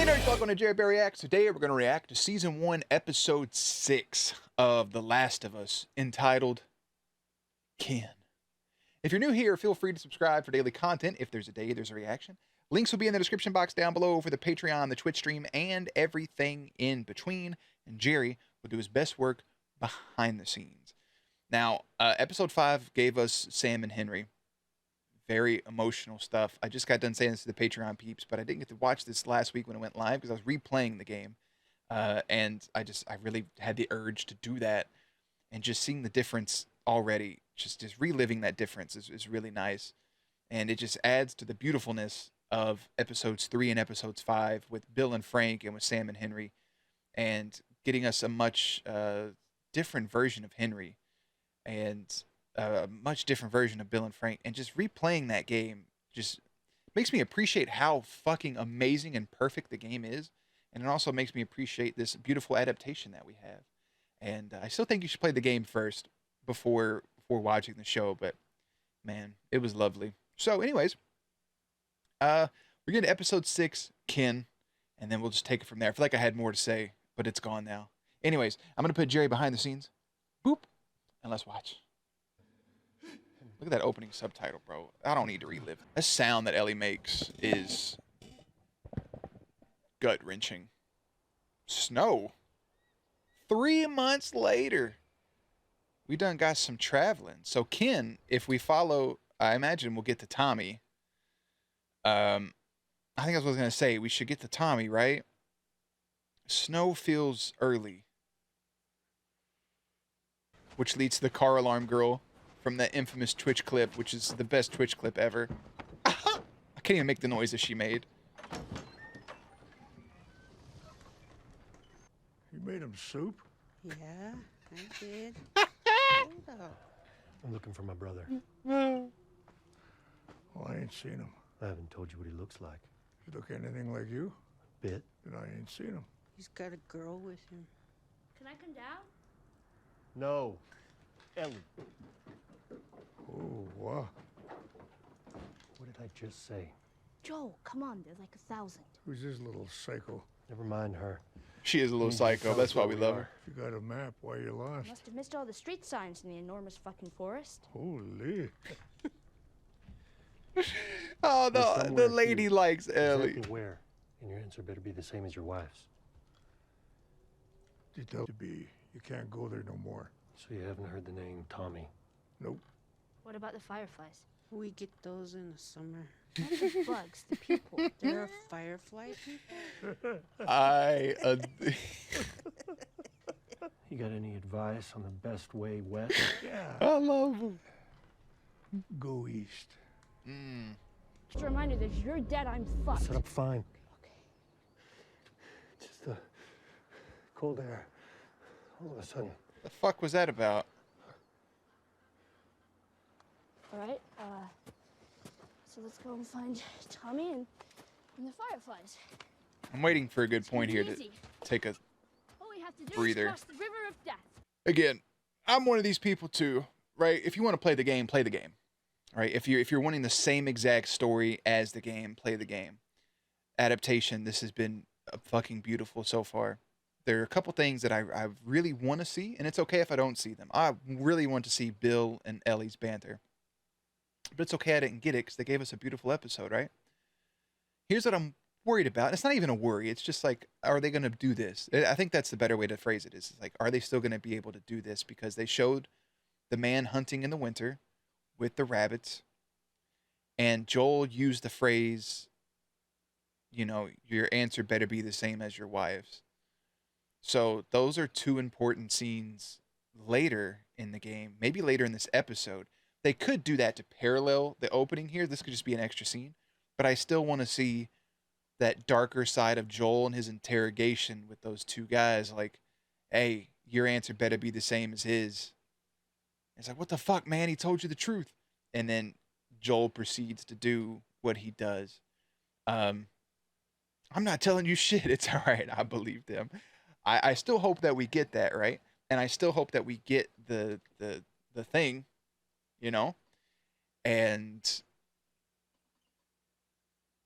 nerds, welcome to JerBear Reacts. Today we're going to react to Season 1, Episode 6 of The Last of Us, entitled Ken. If you're new here, feel free to subscribe for daily content. If there's a day, there's a reaction. Links will be in the description box down below for the Patreon, the Twitch stream, and everything in between. And Jerry will do his best work behind the scenes. Now, Episode 5 gave us Sam and Henry. Very emotional stuff. I just got done saying this to the Patreon peeps, but I didn't get to watch this last week when it went live because I was replaying the game. And I really had the urge to do that. And just seeing the difference already, just reliving that difference is really nice. And it just adds to the beautifulness of Episodes 3 and Episodes 5 with Bill and Frank and with Sam and Henry. And getting us a much different version of Henry. And a much different version of Bill and Frank, and just replaying that game just makes me appreciate how fucking amazing and perfect the game is, and it also makes me appreciate this beautiful adaptation that we have. And I still think you should play the game first before watching the show, but man, it was lovely. So anyways, we're getting to Episode 6, Ken, and then we'll just take it from there. I feel like I had more to say, but it's gone now. Anyways, I'm gonna put Jerry behind the scenes. Boop, and let's watch. Look at that opening subtitle, bro. I don't need to relive. The sound that Ellie makes is gut-wrenching. Snow. 3 months later. We done got some traveling. So Ken, if we follow, I imagine we'll get to Tommy. I think I was going to say, we should get to Tommy, right? Snow feels early. Which leads to the car alarm girl from that infamous Twitch clip, which is the best Twitch clip ever. I can't even make the noise that she made. You made him soup? Yeah, I did. Hold up. I'm looking for my brother. Well, I ain't seen him. I haven't told you what he looks like. He look anything like you? Bit. Then I ain't seen him. He's got a girl with him. Can I come down? No. Ellie. Oh, wow. What did I just say? Joel, come on, there's like 1,000. Who's this little psycho? Never mind her. She is a little psycho. That's why we love her. If you got a map, why you lost? Must have missed all the street signs in the enormous fucking forest. Holy. Oh, There's the somewhere lady here. likes Ellie. Exactly where? And your answer better be the same as your wife's. You tell to be. You can't go there no more. So you haven't heard the name Tommy? Nope. What about the fireflies? We get those in the summer. Not the bugs, the people. There are firefly people? You got any advice on the best way west? Yeah. I love him. Go east. Just a reminder that if you're dead, I'm fucked. Set up fine. Okay. Just the cold air. All of a sudden. The fuck was that about? All right, so let's go and find Tommy and the fireflies. I'm waiting for a good point here Easy. to take a All we have to do breather. is cross the river of death. Again, I'm one of these people too, right? If you want to play the game, play the game. Right? If you're wanting the same exact story as the game, play the game. Adaptation, this has been fucking beautiful so far. There are a couple things that I really want to see, and it's okay if I don't see them. I really want to see Bill and Ellie's banter. But it's okay I didn't get it because they gave us a beautiful episode, right? Here's what I'm worried about. It's not even a worry. It's just like, are they going to do this? I think that's the better way to phrase it. Is like, are they still going to be able to do this? Because they showed the man hunting in the winter with the rabbits. And Joel used the phrase, you know, your answer better be the same as your wife's. So those are two important scenes later in the game, maybe later in this episode. They could do that to parallel the opening here. This could just be an extra scene. But I still want to see that darker side of Joel and his interrogation with those two guys. Like, hey, your answer better be the same as his. It's like, what the fuck, man? He told you the truth. And then Joel proceeds to do what he does. I'm not telling you shit. It's all right. I believe them. I still hope that we get that, right? And I still hope that we get the thing, you know? And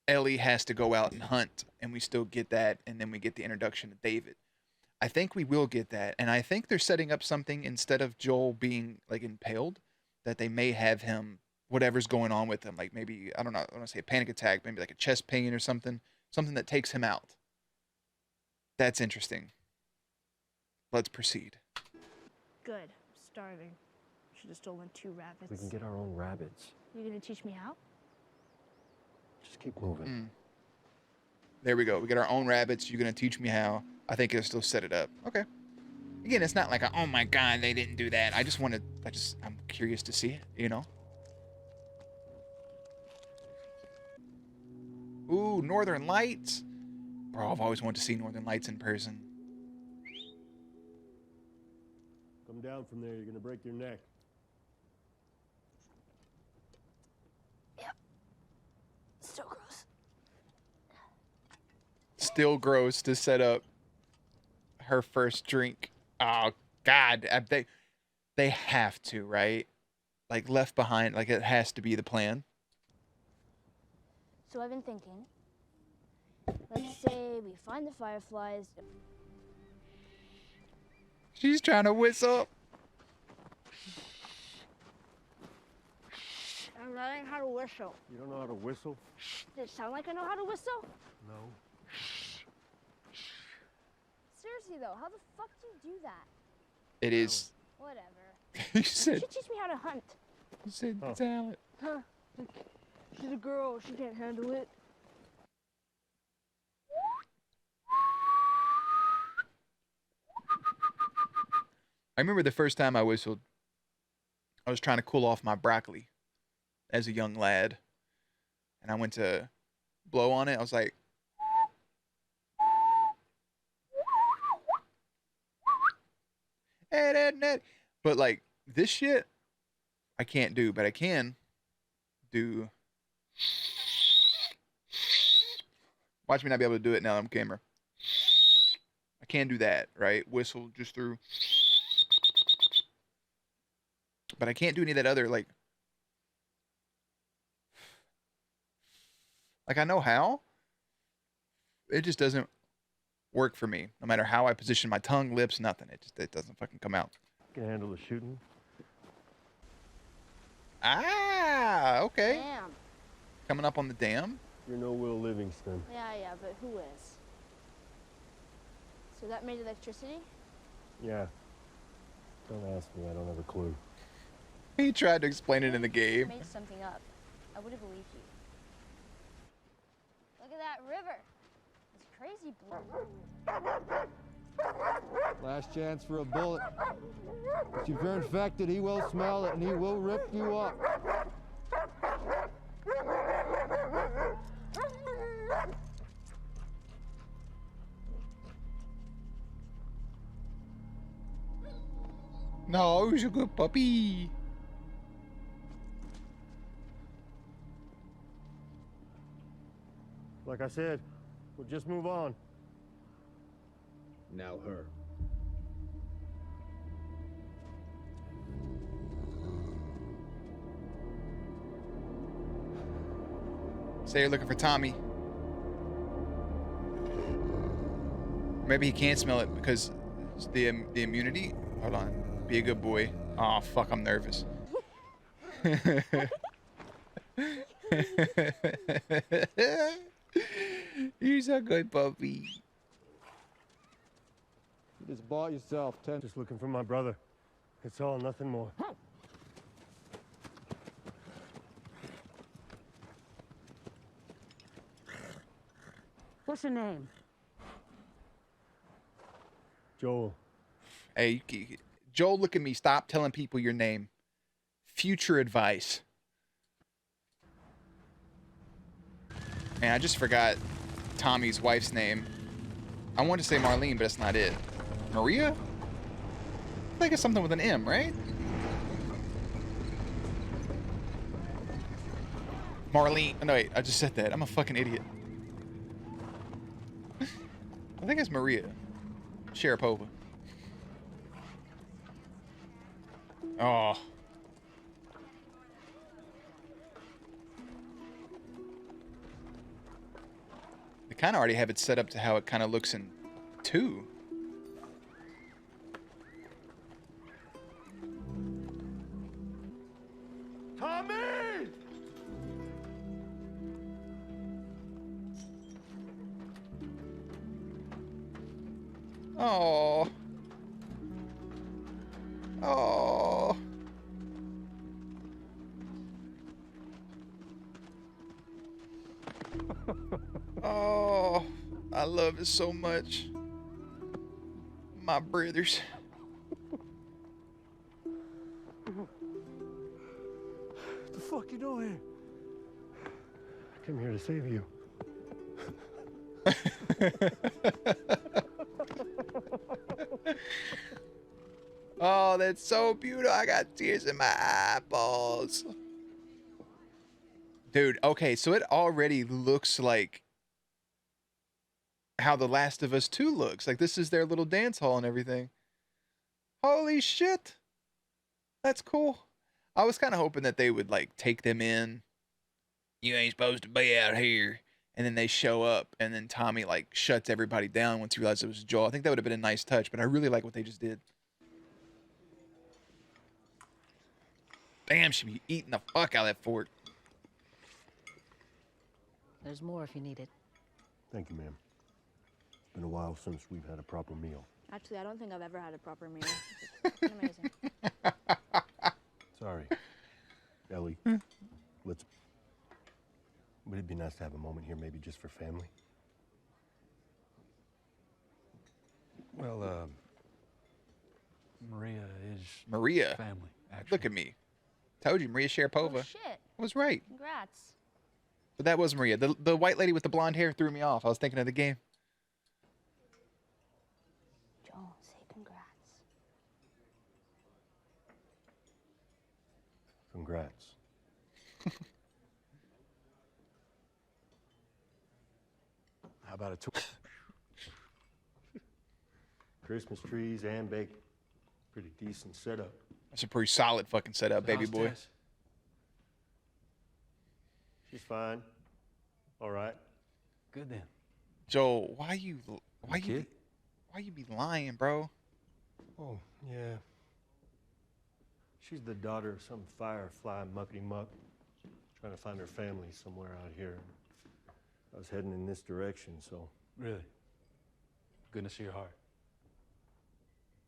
Ellie has to go out and hunt, and we still get that, and then we get the introduction to David. I think we will get that, and I think they're setting up something instead of Joel being like impaled, that they may have him, whatever's going on with him, like maybe, I don't know, I want to say a panic attack, maybe like a chest pain or something that takes him out. That's interesting. Let's proceed. Good. I'm starving. Should have stolen 2 rabbits. We can get our own rabbits. You gonna teach me how? Just keep moving. There we go. We get our own rabbits. You're going to teach me how. I think it'll still set it up. Okay. Again, it's not like, oh my God, they didn't do that. I'm curious to see it, you know? Ooh, Northern Lights. Bro, I've always wanted to see Northern Lights in person. Come down from there, you're gonna break your neck. Yep. Still gross. Still gross to set up her first drink. Oh, God. They have to, right? Like, Left Behind, like, it has to be the plan. So I've been thinking, let's say we find the fireflies. She's trying to whistle. I'm learning how to whistle. You don't know how to whistle? Does it sound like I know how to whistle? No. Seriously though, how the fuck do you do that? It is. Whatever. You You said, should teach me how to hunt. talent. Huh. She's a girl, she can't handle it. I remember the first time I whistled, I was trying to cool off my broccoli as a young lad. And I went to blow on it. I was like, hey, that. But like this shit, I can't do, but I can do. Watch me not be able to do it now on camera. I can do that, right? Whistle just through. But I can't do any of that other, like I know how. It just doesn't work for me. No matter how I position my tongue, lips, nothing. It doesn't fucking come out. Can handle the shooting? Ah, okay. Damn. Coming up on the dam. You're no Will Livingston. Yeah, but who is? So that made electricity? Yeah. Don't ask me, I don't have a clue. He tried to explain it in the game. Make something up. I would have believed you. Look at that river. It's crazy blue. Last chance for a bullet. If you're infected, he will smell it and he will rip you up. No, he's a good puppy. Like I said, we'll just move on. Now her. Say you're looking for Tommy. Maybe he can't smell it because it's the immunity. Hold on. Be a good boy. Oh, fuck, I'm nervous. He's a good puppy. You just bought yourself 10. Just looking for my brother. It's all, nothing more. What's your name? Joel. Hey, Joel, look at me. Stop telling people your name. Future advice. Man, I just forgot Tommy's wife's name. I wanted to say Marlene, but that's not it. Maria? I think it's something with an M, right? Marlene. No, wait. I just said that. I'm a fucking idiot. I think it's Maria Sharapova. Oh. kind of already have it set up to how it kind of looks in 2. Tommy! Oh. Oh. Oh, I love it so much. My brothers. What the fuck you doing here? I came here to save you. Oh, that's so beautiful. I got tears in my eyeballs. Dude, okay, so it already looks like how The Last of Us 2 looks. Like, this is their little dance hall and everything. Holy shit. That's cool. I was kind of hoping that they would, like, take them in. You ain't supposed to be out here. And then they show up, and then Tommy, like, shuts everybody down once he realizes it was Joel. I think that would have been a nice touch, but I really like what they just did. Damn, she be eating the fuck out of that fork. There's more if you need it. Thank you, ma'am. It's been a while since we've had a proper meal. Actually, I don't think I've ever had a proper meal. It's amazing. Sorry. Ellie, would it be nice to have a moment here, maybe just for family? Well, Maria is Maria. family, actually. Look at me. Told you, Maria Sharapova. Oh, shit. I was right. Congrats. But that was Maria. The white lady with the blonde hair threw me off. I was thinking of the game. Joel, say congrats. Congrats. How about a tour? Christmas trees and bacon. Pretty decent setup. That's a pretty solid fucking setup, baby How's boy. Tess? She's fine. All right. Good then. Joel, why you Kid? be lying, bro? Oh, yeah. She's the daughter of some firefly muckety-muck. Trying to find her family somewhere out here. I was heading in this direction, so Really? Goodness of your heart.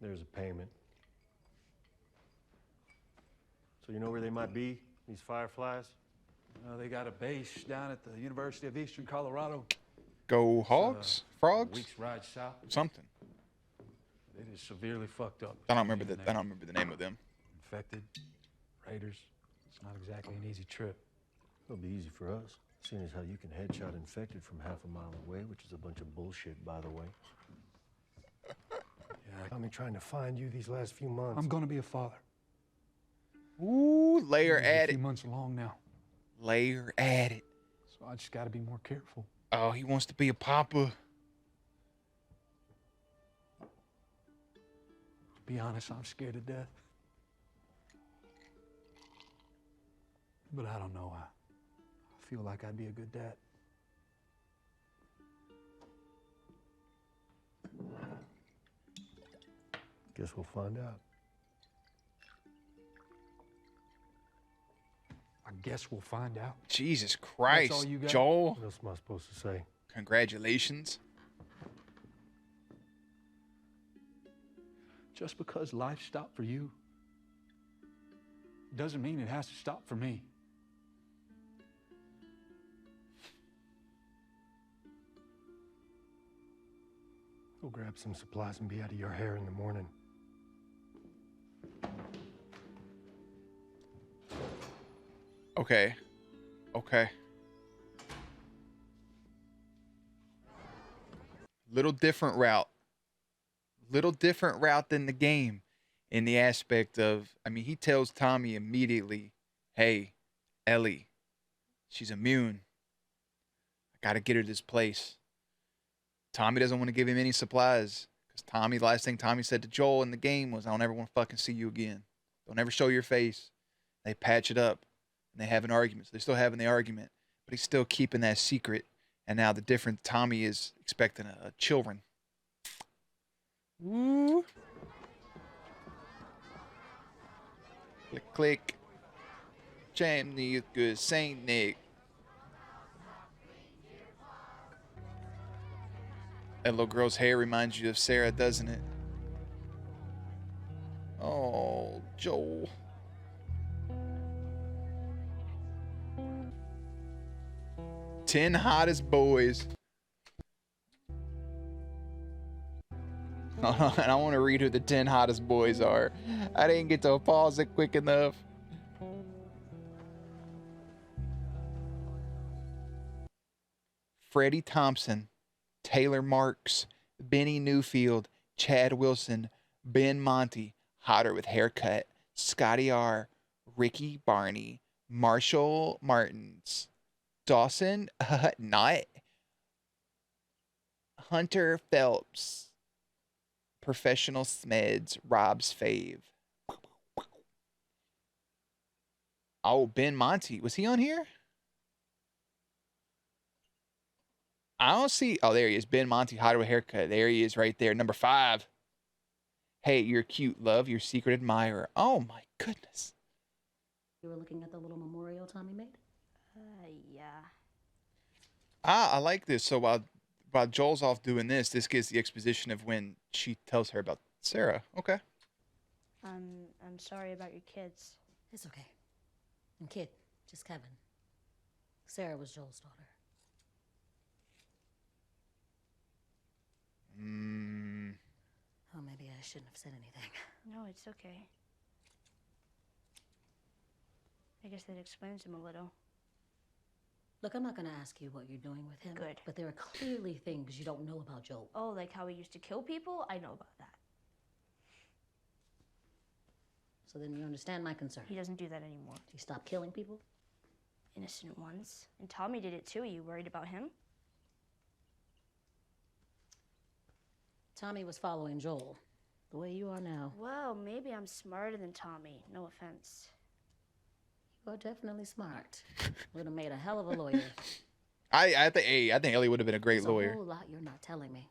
there's a payment. So you know where they might be, these fireflies? They got a base down at the University of Eastern Colorado. Go hogs? Frogs? Week's ride south. Something. It is severely fucked up. I don't remember the name of them. Infected, raiders. It's not exactly an easy trip. It'll be easy for us, seeing as how you can headshot infected from half a mile away, which is a bunch of bullshit, by the way. Yeah, I've been trying to find you these last few months. I'm gonna be a father. Ooh, layer A at few it. months along now, Layer at it. so I just got to be more careful. Oh, he wants to be a papa. To be honest, I'm scared to death. But I don't know. I feel like I'd be a good dad. Guess we'll find out. I guess we'll find out. Jesus Christ, all you got? Joel. What else am I supposed to say? Congratulations. Just because life stopped for you doesn't mean it has to stop for me. Go grab some supplies and be out of your hair in the morning. Okay. Okay. Little different route. Little different route than the game in the aspect of, I mean, he tells Tommy immediately, hey, Ellie, she's immune. I got to get her to this place. Tommy doesn't want to give him any supplies because Tommy, the last thing Tommy said to Joel in the game was, I don't ever want to fucking see you again. Don't ever show your face. They patch it up and they have an argument. So they're still having the argument, but he's still keeping that secret. And now the different Tommy is expecting a children. Woo. Click, click. Jamie, good Saint Nick. That little girl's hair reminds you of Sarah, doesn't it? Oh, Joel. "10 hottest boys." And I want to read who the 10 hottest boys are. I didn't get to pause it quick enough. Freddie Thompson, Taylor Marks, Benny Newfield, Chad Wilson, Ben Monty, hotter with haircut, Scotty R, Ricky Barney, Marshall Martins, Dawson Knott, Hunter Phelps, Professional Smeds, Rob's fave. Oh, Ben Monty. Was he on here? I don't see. Oh, there he is. Ben Monty, hotter with haircut. There he is right there. Number 5. Hey, you're cute, love. Your secret admirer. Oh, my goodness. You were looking at the little memorial Tommy made? Yeah. I like this. So while Joel's off doing this gives the exposition of when she tells her about Sarah. Okay. I'm sorry about your kids. It's okay. And kid, just Kevin. Sarah was Joel's daughter. Oh, maybe I shouldn't have said anything. No, it's okay. I guess that explains him a little. Look, I'm not going to ask you what you're doing with him. Good. But there are clearly things you don't know about Joel. Oh, like how he used to kill people? I know about that. So then you understand my concern. He doesn't do that anymore. He stopped killing people? Innocent ones. And Tommy did it too. Are you worried about him? Tommy was following Joel, the way you are now. Well, maybe I'm smarter than Tommy. No offense. You are definitely smart. Would have made a hell of a lawyer. I think Ellie would have been a great There's lawyer. a whole lot you're not telling me.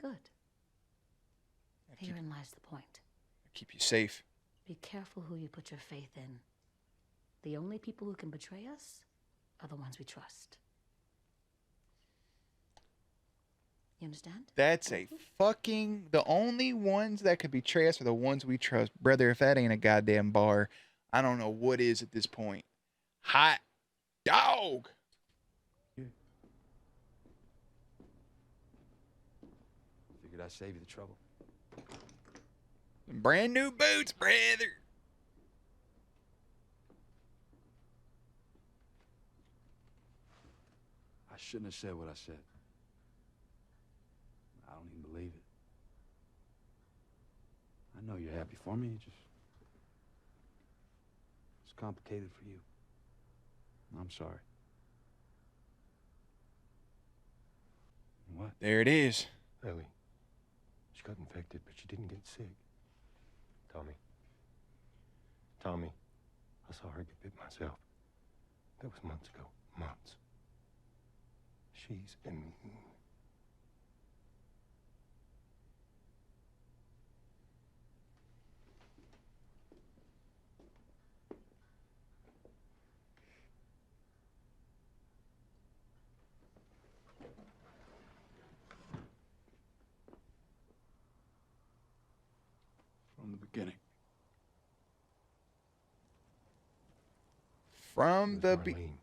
Good. Herein lies the point. Keep you safe. Be careful who you put your faith in. The only people who can betray us are the ones we trust. You understand? That's a fucking... The only ones that could betray us are the ones we trust. Brother, if that ain't a goddamn bar, I don't know what is at this point. Hot dog! Figured I'd save you the trouble. Brand new boots, brother! I shouldn't have said what I said. I don't even believe it. I know you're happy for me. It's complicated for you. I'm sorry. What? There it is. Ellie, she got infected, but she didn't get sick. Tommy, I saw her get bit myself. That was months ago. Months. She's immune. From the beginning. From the... Marlene.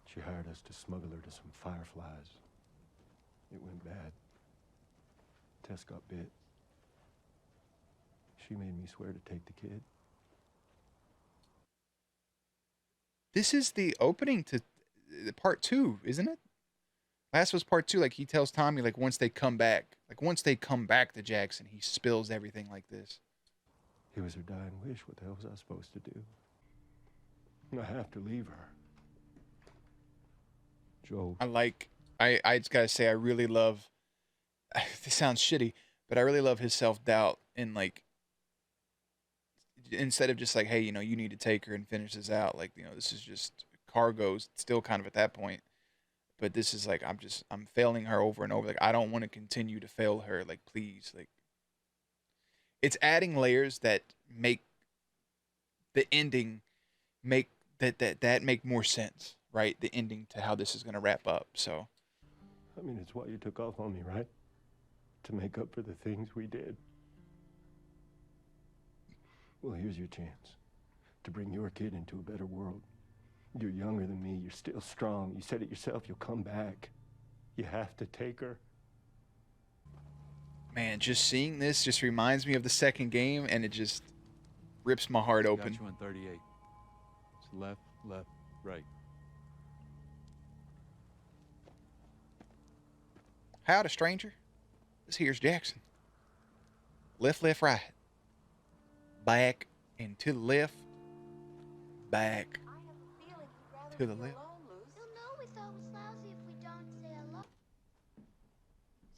She hired us to smuggle her to some fireflies. It went bad. Tess got bit. She made me swear to take the kid. This is the opening to part 2, isn't it? Last was part 2. Like, he tells Tommy, like, once they come back. Like, once they come back to Jackson, he spills everything like this. It was her dying wish. What the hell was I supposed to do? I have to leave her. Joel. I just gotta say, I really love, this sounds shitty, but I really love his self-doubt and, like, instead of just like, hey, you know, you need to take her and finish this out, like, you know, this is just cargoes still kind of at that point. But this is like, I'm failing her over and over. Like, I don't want to continue to fail her. Like, please. Like, it's adding layers that make the ending make that make more sense, right? The ending to how this is going to wrap up. So, I mean, it's why you took off on me, right? To make up for the things we did. Well, here's your chance to bring your kid into a better world. You're younger than me. You're still strong. You said it yourself. You'll come back. You have to take her. man, just seeing this just reminds me of the second game, and it just rips my heart open. Got you on 38. It's left, left, right. Howdy, stranger. This here's Jackson. Left, left, right. Back and to the left. Back to the left. You'll know we thought was lousy if we don't say hello.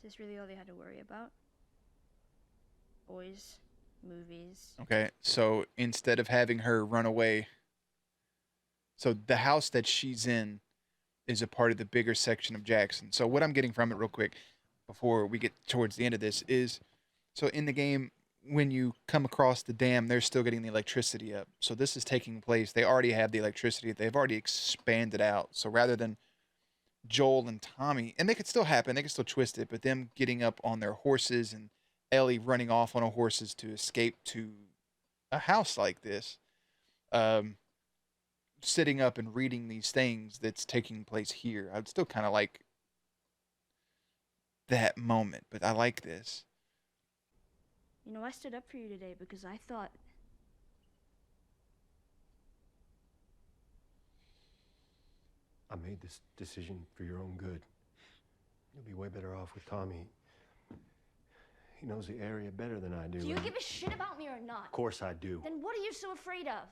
Is this really all they had to worry about? Boys, movies. Okay, so instead of having her run away, so the house that she's in is a part of the bigger section of Jackson. So what I'm getting from it real quick before we get towards the end of this is, so in the game, when you come across the dam, they're still getting the electricity up. So this is taking place. They already have the electricity. They've already expanded out. So rather than Joel and Tommy, and they could still happen, they could still twist it, but them getting up on their horses and Ellie running off on her horses to escape to a house like this, sitting up and reading these things that's taking place here. I'd still kind of like that moment, but I like this. You know, I stood up for you today because I thought... I made this decision for your own good. You'll be way better off with Tommy. He knows the area better than I do. Do you give a shit about me or not? Of course I do. Then what are you so afraid of?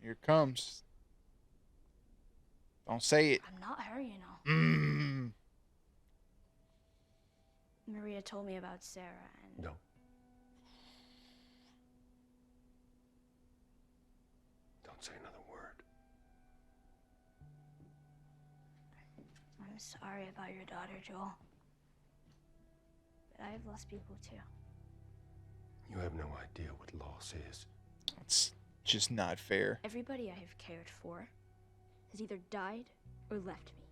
Here it comes. Don't say it. I'm not her, you know. Mm. Maria told me about Sarah and... No. Don't say another word. I'm sorry about your daughter, Joel. But I've lost people too. You have no idea what loss is. It's just not fair. Everybody I have cared for has either died or left me.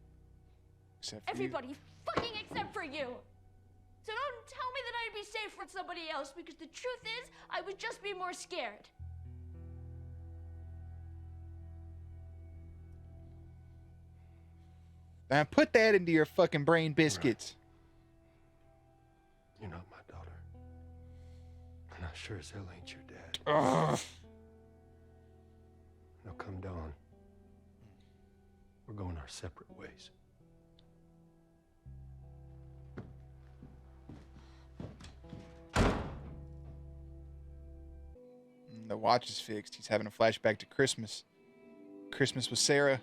Except for Everybody fucking except for you. So don't tell me that I'd be safe with somebody else, because the truth is, I would just be more scared. you. Now put that into your fucking brain biscuits. You're not my daughter. And I sure as hell ain't your dad. Ugh. Now come dawn, we're going our separate ways. The watch is fixed. He's having a flashback to Christmas. Christmas with Sarah.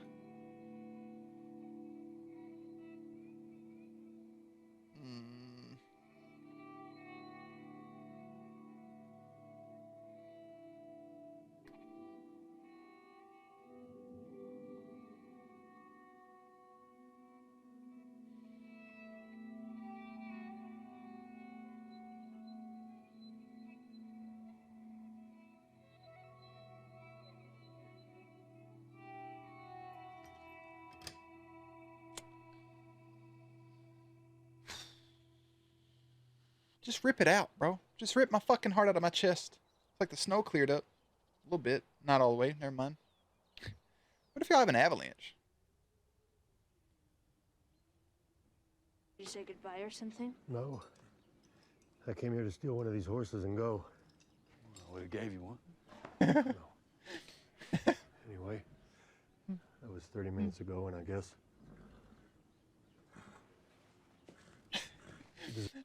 Just rip it out, bro. Just rip my fucking heart out of my chest. It's like the snow cleared up. A little bit. Not all the way. Never mind. What if y'all have an avalanche? Did you say goodbye or something? No. I came here to steal one of these horses and go. I would have gave you one. No. Anyway, that was 30 minutes ago, and I guess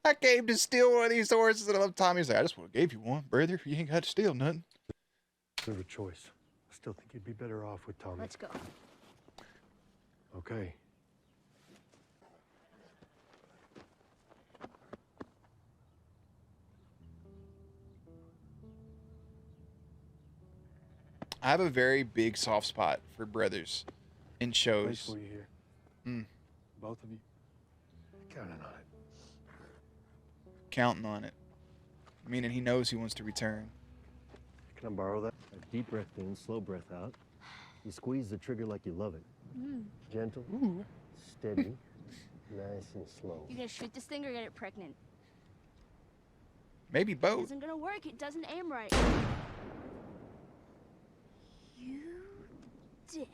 I came to steal one of these horses, and I love Tommy's like, I just would have gave you one, brother. You ain't got to steal nothing. there's a choice. I still think you'd be better off with Tommy. Let's go. Okay. I have a very big soft spot for brothers in Wait shows. for you here. Mm. Both of you. Counting on it. Counting on it. Meaning he knows he wants to return. Can I borrow that? A deep breath in, slow breath out. You squeeze the trigger like you love it. Gentle, steady, nice and slow. You gonna shoot this thing or get it pregnant? Maybe It both. isn't gonna work. It doesn't aim right. You dick.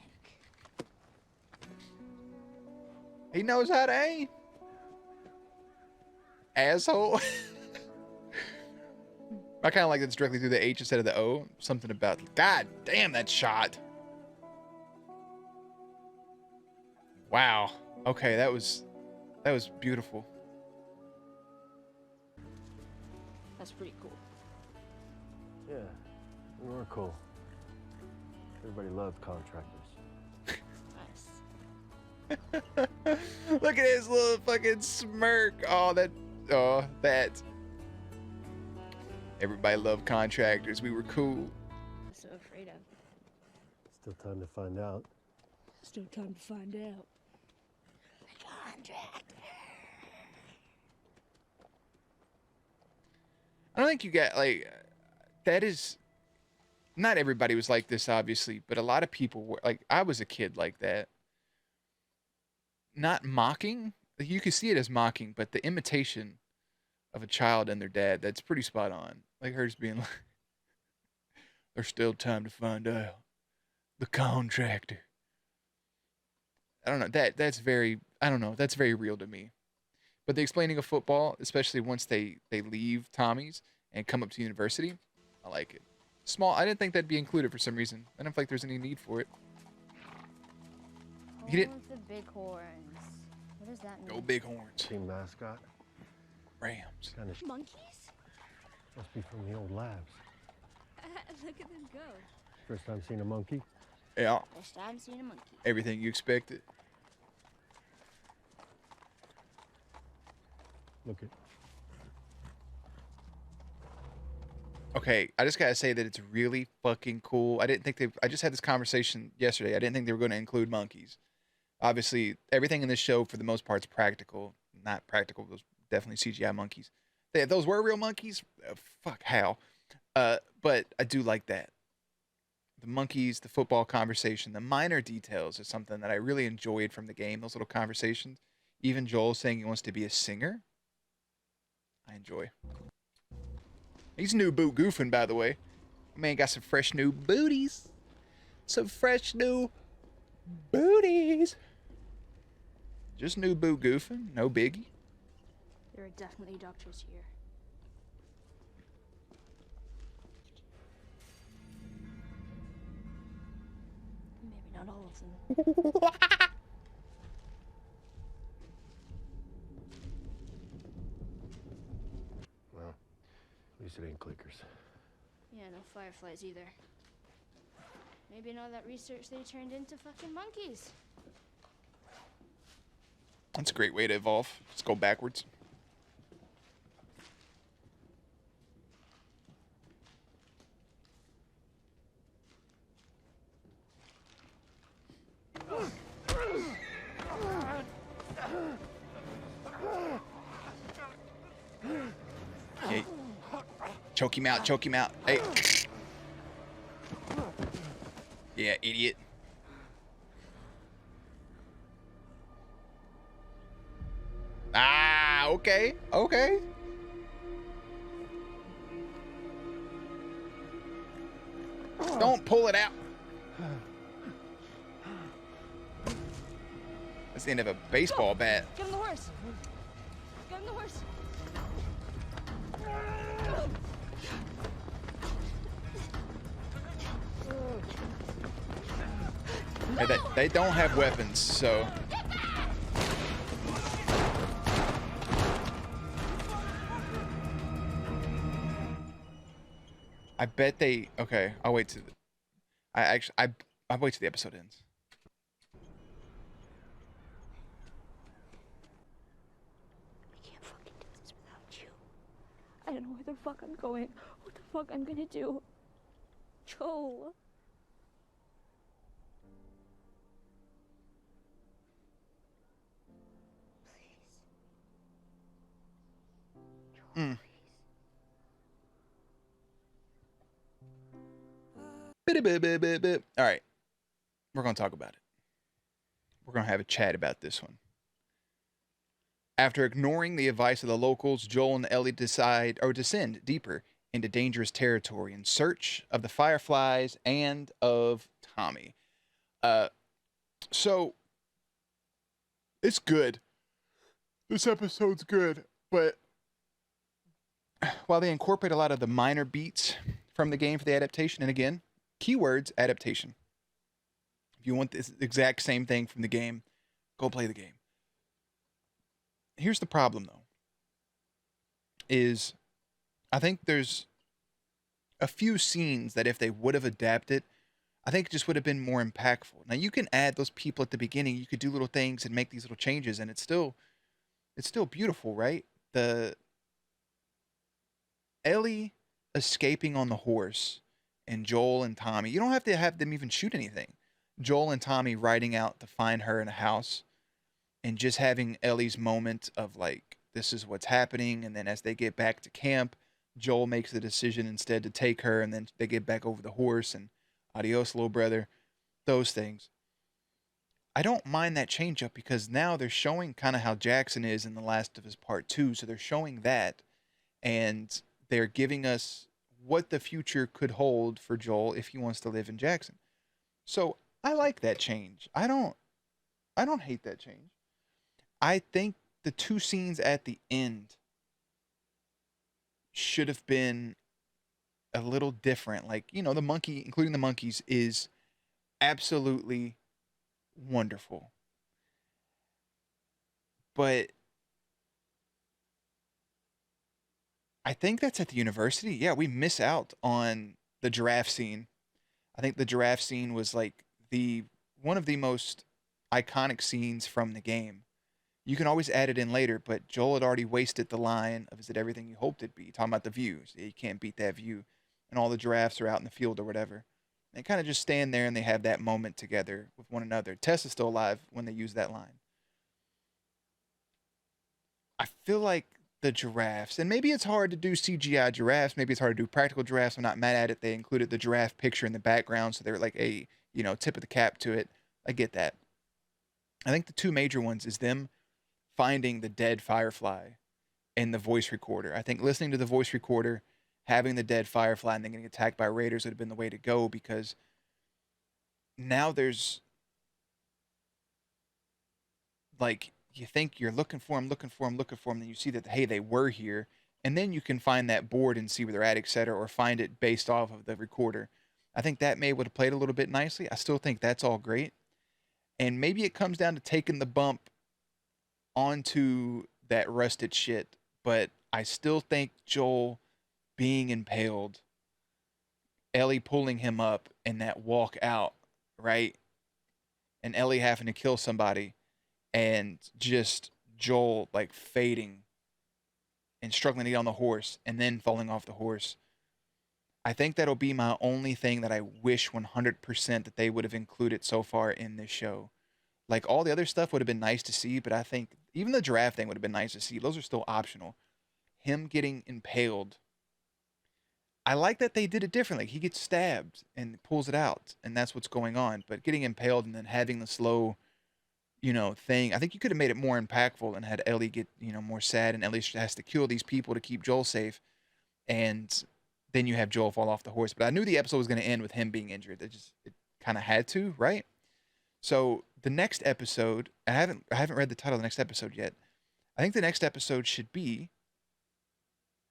He knows how to aim. Asshole. I kind of like it's directly through the H instead of the O. Something about, God damn, that shot. Wow. Okay, that was beautiful. That's pretty cool. Yeah, we were cool. Everybody loved contractors. Nice. Look at his little fucking smirk. Oh, that. Everybody loved contractors. We were cool. I'm so afraid of. Still time to find out. Still time to find out. Contractor. I don't think you got, like, that is, not everybody was like this, obviously, but a lot of people were, like, I was a kid like that. Not mocking. You could see it as mocking, but the imitation of a child and their dad, that's pretty spot on. Like hers being like, there's still time to find out. The contractor. I don't know. That's very, I don't know. That's very real to me. But the explaining of football, especially once they leave Tommy's and come up to university, I like it. Small. I didn't think that'd be included for some reason. I don't feel like there's any need for it. He didn't. The bighorns. What does that mean? Go Bighorns. Team mascot. Rams. Kind of Monkeys? must be from the old labs. Look at them go. First time seeing a monkey. Yeah. First time seeing a monkey. Everything you expected. Look at. Okay, I just gotta say that it's really fucking cool. I didn't think I just had this conversation yesterday. I didn't think they were going to include monkeys. Obviously, everything in this show, for the most part, is practical. Not practical. Those definitely CGI monkeys. If those were real monkeys, fuck, how? But I do like that. The monkeys, the football conversation, the minor details is something that I really enjoyed from the game. Those little conversations. Even Joel saying he wants to be a singer. I enjoy. He's new boot goofing, by the way. Man got some fresh new booties. Some fresh new booties. Just new boot goofing, no biggie. There are definitely doctors here. Maybe not all of them. Well, at least it ain't clickers. Yeah, no fireflies either. Maybe in all that research they turned into fucking monkeys. That's a great way to evolve. Let's go backwards. Okay. Choke him out, choke him out. Hey. Yeah, idiot. Ah, okay, okay. Don't pull it out. That's the end of a baseball bat. Get on the horse! Get on the horse! Hey, they don't have weapons, so. I bet they. Okay, I'll wait till. I'll wait till the episode ends. I can't fucking do this without you. I don't know where the fuck I'm going. What the fuck I'm gonna do. Joel. All right, we're gonna talk about it. We're gonna have a chat about this one. After ignoring the advice of the locals, Joel and Ellie descend deeper into dangerous territory in search of the Fireflies and of Tommy. So it's good. This episode's good, but while they incorporate a lot of the minor beats from the game for the adaptation, and again, keywords adaptation. If you want this exact same thing from the game, go play the game. Here's the problem, though, is I think there's a few scenes that if they would have adapted, I think it just would have been more impactful. Now, you can add those people at the beginning. You could do little things and make these little changes, and it's still beautiful, right? The Ellie escaping on the horse and Joel and Tommy. You don't have to have them even shoot anything. Joel and Tommy riding out to find her in a house and just having Ellie's moment of like, this is what's happening. And then as they get back to camp, Joel makes the decision instead to take her, and then they get back over the horse and adios, little brother. Those things. I don't mind that change up because now they're showing kind of how Jackson is in The Last of Us Part 2. So they're showing that, and they're giving us what the future could hold for Joel if he wants to live in Jackson. So I like that change. I don't hate that change. I think the two scenes at the end should have been a little different. Like, you know, the monkey, including the monkeys, is absolutely wonderful. But I think that's at the university. Yeah, we miss out on the giraffe scene. I think the giraffe scene was like one of the most iconic scenes from the game. You can always add it in later, but Joel had already wasted the line of, is it everything you hoped it'd be? Talking about the views. You can't beat that view. And all the giraffes are out in the field or whatever. They kind of just stand there and they have that moment together with one another. Tess is still alive when they use that line. I feel like the giraffes, and maybe it's hard to do CGI giraffes. Maybe it's hard to do practical giraffes. I'm not mad at it. They included the giraffe picture in the background, so they're like a, tip of the cap to it. I get that. I think the two major ones is them finding the dead firefly and the voice recorder. I think listening to the voice recorder, having the dead firefly, and then getting attacked by raiders would have been the way to go, because now there's like, you think you're looking for them, then you see that, hey, they were here, and then you can find that board and see where they're at, etc., or find it based off of the recorder. I think that may would have played a little bit nicely. I still think that's all great. And maybe it comes down to taking the bump onto that rusted shit, but I still think Joel being impaled, Ellie pulling him up, and that walk out, right? And Ellie having to kill somebody, and just Joel like fading and struggling to get on the horse and then falling off the horse. I think that'll be my only thing that I wish 100% that they would have included so far in this show. Like, all the other stuff would have been nice to see, but I think even the giraffe thing would have been nice to see. Those are still optional. Him getting impaled, I like that they did it differently. He gets stabbed and pulls it out, and that's what's going on. But getting impaled and then having the slow, thing, I think you could have made it more impactful and had Ellie get, more sad, and Ellie has to kill these people to keep Joel safe. And then you have Joel fall off the horse. But I knew the episode was going to end with him being injured. It kind of had to, right? So the next episode, I haven't read the title of the next episode yet. I think the next episode should be,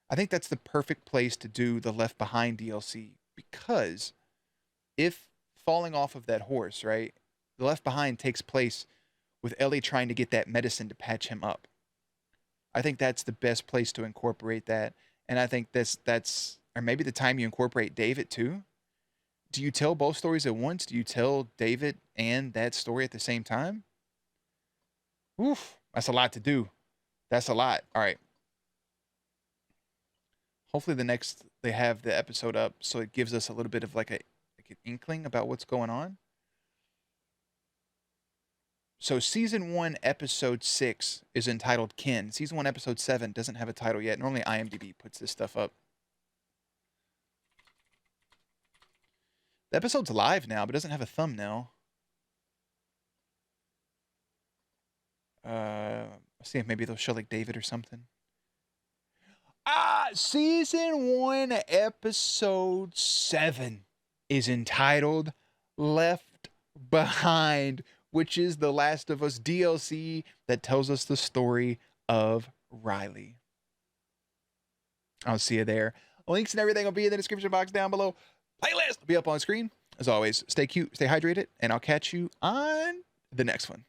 I think that's the perfect place to do the Left Behind DLC, because if falling off of that horse, right, the Left Behind takes place with Ellie trying to get that medicine to patch him up. I think that's the best place to incorporate that. And I think that's or maybe the time you incorporate David too. Do you tell both stories at once? Do you tell David and that story at the same time? Oof, that's a lot to do. That's a lot. All right. Hopefully they have the episode up so it gives us a little bit of like an inkling about what's going on. So season 1, episode 6 is entitled Ken. Season 1, episode 7 doesn't have a title yet. Normally IMDb puts this stuff up. The episode's live now, but doesn't have a thumbnail. Let's see if maybe they'll show like David or something. Season 1, episode 7 is entitled Left Behind, which is the Last of Us DLC that tells us the story of Riley. I'll see you there. Links and everything will be in the description box down below. Playlist will be up on screen. As always, stay cute, stay hydrated, and I'll catch you on the next one.